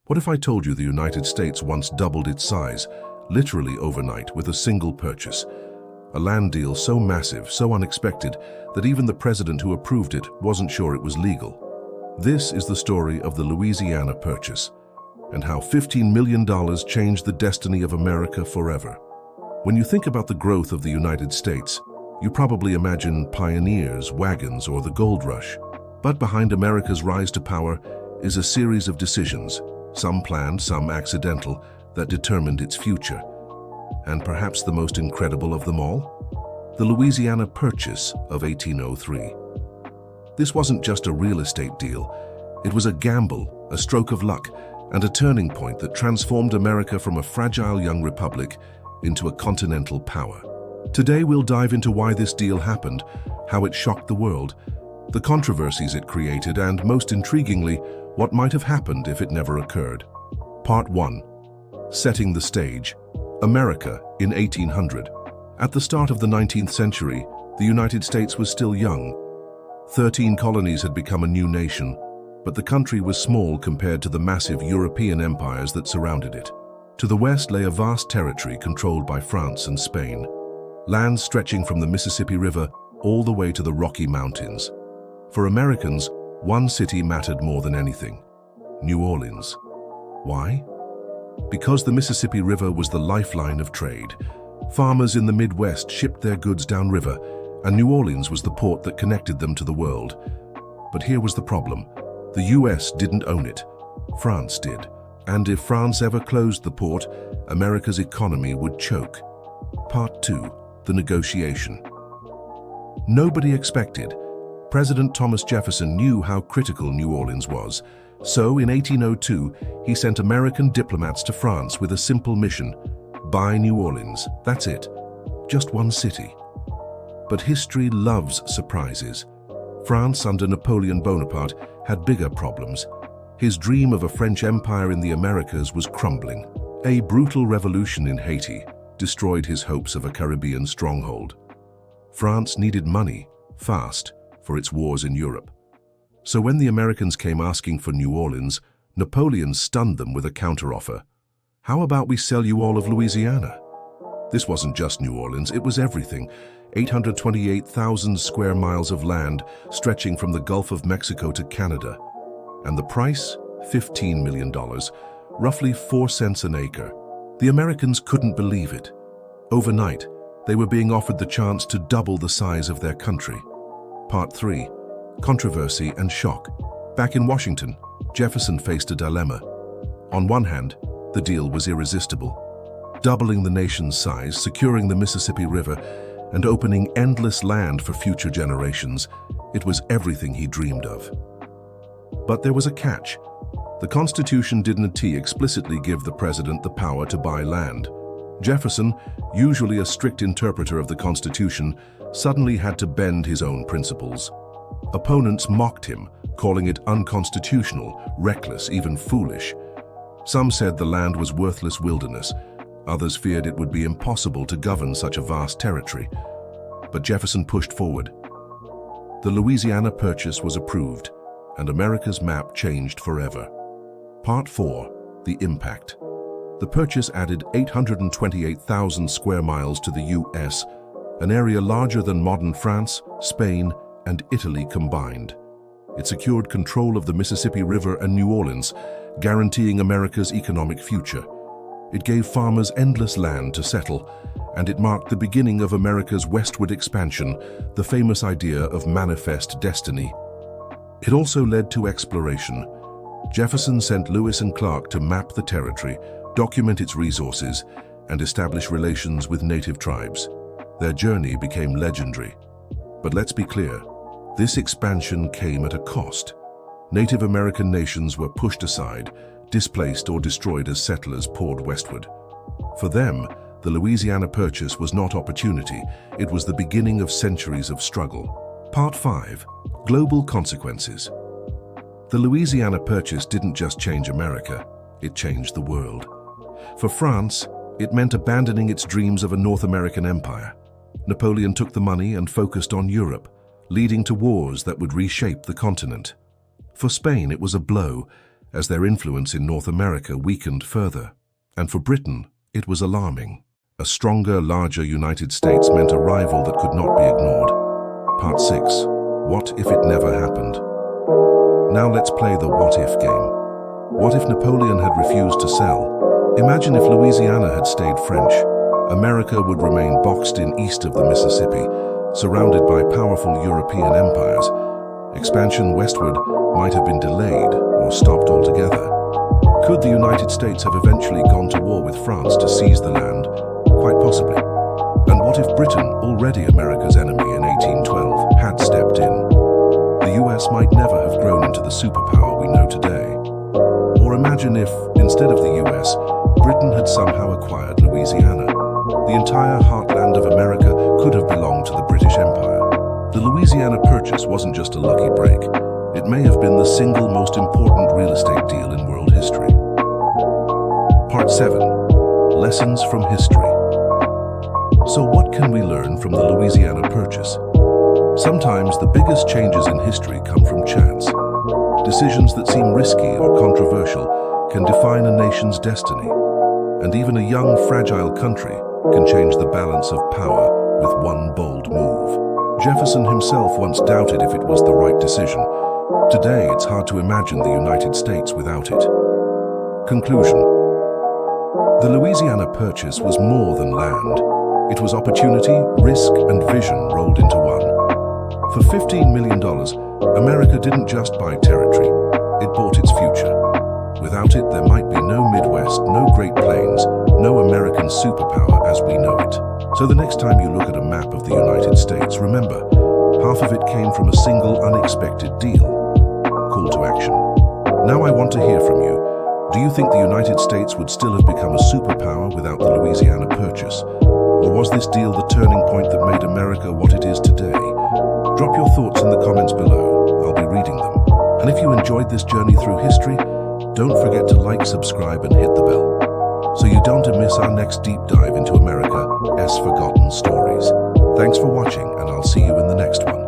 What if I told you the United States once doubled its size, literally overnight, with a single purchase? A land deal so massive, so unexpected, that even the president who approved it wasn't sure it was legal. This is the story of the Louisiana Purchase, and how $15 million changed the destiny of America forever. When you think about the growth of the United States, you probably imagine pioneers, wagons, or the gold rush. But behind America's rise to power is a series of decisions, some planned, some accidental, that determined its future. And perhaps the most incredible of them all? The Louisiana Purchase of 1803. This wasn't just a real estate deal. It was a gamble, a stroke of luck, and a turning point that transformed America from a fragile young republic into a continental power. Today we'll dive into why this deal happened, how it shocked the world, the controversies it created, and most intriguingly, what might have happened if it never occurred. Part 1. Setting the stage. America in 1800. At the start of the 19th century, the United States was still young. 13 colonies had become a new nation, but the country was small compared to the massive European empires that surrounded it. To the west lay a vast territory controlled by France and Spain, lands stretching from the Mississippi River all the way to the Rocky Mountains. For Americans, one city mattered more than anything: New Orleans. Why? Because the Mississippi River was the lifeline of trade. Farmers in the Midwest shipped their goods downriver, and New Orleans was the port that connected them to the world. But here was the problem. The US didn't own it. France did. And if France ever closed the port, America's economy would choke. Part 2. The negotiation. Nobody expected. President Thomas Jefferson knew how critical New Orleans was. So, in 1802, he sent American diplomats to France with a simple mission: buy New Orleans. That's it. Just one city. But history loves surprises. France under Napoleon Bonaparte had bigger problems. His dream of a French empire in the Americas was crumbling. A brutal revolution in Haiti destroyed his hopes of a Caribbean stronghold. France needed money, fast, for its wars in Europe. So when the Americans came asking for New Orleans, Napoleon stunned them with a counteroffer. How about we sell you all of Louisiana? This wasn't just New Orleans, it was everything. 828,000 square miles of land stretching from the Gulf of Mexico to Canada. And the price? $15 million, roughly 4 cents an acre. The Americans couldn't believe it. Overnight, they were being offered the chance to double the size of their country. Part 3. Controversy and shock. Back in Washington, Jefferson faced a dilemma. On one hand, the deal was irresistible. Doubling the nation's size, securing the Mississippi River, and opening endless land for future generations, it was everything he dreamed of. But there was a catch. The Constitution didn't explicitly give the president the power to buy land. Jefferson, usually a strict interpreter of the Constitution, suddenly had to bend his own principles. Opponents mocked him, calling it unconstitutional, reckless, even foolish. Some said the land was worthless wilderness. Others feared it would be impossible to govern such a vast territory. But Jefferson pushed forward. The Louisiana Purchase was approved, and America's map changed forever. Part 4. The impact. The purchase added 828,000 square miles to the U.S., an area larger than modern France, Spain, and Italy combined. It secured control of the Mississippi River and New Orleans, guaranteeing America's economic future. It gave farmers endless land to settle, and it marked the beginning of America's westward expansion, the famous idea of manifest destiny. It also led to exploration. Jefferson sent Lewis and Clark to map the territory, document its resources, and establish relations with native tribes. Their journey became legendary. But let's be clear, this expansion came at a cost. Native American nations were pushed aside, displaced or destroyed as settlers poured westward. For them, the Louisiana Purchase was not opportunity, it was the beginning of centuries of struggle. Part 5. Global consequences. The Louisiana Purchase didn't just change America, it changed the world. For France, it meant abandoning its dreams of a North American empire. Napoleon took the money and focused on Europe, leading to wars that would reshape the continent. For Spain, it was a blow. as their influence in North America weakened further. And for Britain, it was alarming. A stronger, larger United States meant a rival that could not be ignored. Part 6. What if it never happened? Now let's play the what-if game. What if Napoleon had refused to sell? Imagine if Louisiana had stayed French. America would remain boxed in east of the Mississippi, surrounded by powerful European empires. Expansion westward might have been delayed or stopped altogether. Could the United States have eventually gone to war with France to seize the land? Quite possibly. And what if Britain, already America's enemy in 1812, had stepped in? The US might never have grown into the superpower we know today. Or imagine if, instead of the US, Britain had somehow acquired Louisiana. The entire heartland of America could have belonged to the British Empire. The Louisiana Purchase wasn't just a lucky break. It may have been the single most important real estate deal in world history. Part 7. Lessons from history. So what can we learn from the Louisiana Purchase? Sometimes the biggest changes in history come from chance. Decisions that seem risky or controversial can define a nation's destiny. And even a young, fragile country can change the balance of power with one bold move. Jefferson himself once doubted if it was the right decision. Today, it's hard to imagine the United States without it. Conclusion. The Louisiana Purchase was more than land. It was opportunity, risk, and vision rolled into one. For $15 million, America didn't just buy territory, it bought its future. Without it, there might be no Midwest, no Great Plains, no American superpower as we know it. So the next time you look at a map of the United States, remember, half of it came from a single unexpected deal. Call to action. Now I want to hear from you. Do you think the United States would still have become a superpower without the Louisiana Purchase? Or was this deal the turning point that made America what it is today? Drop your thoughts in the comments below. I'll be reading them. And if you enjoyed this journey through history, don't forget to like, subscribe, and hit the bell, so you don't miss our next deep dive into America's forgotten stories. Thanks for watching, and I'll see you in the next one.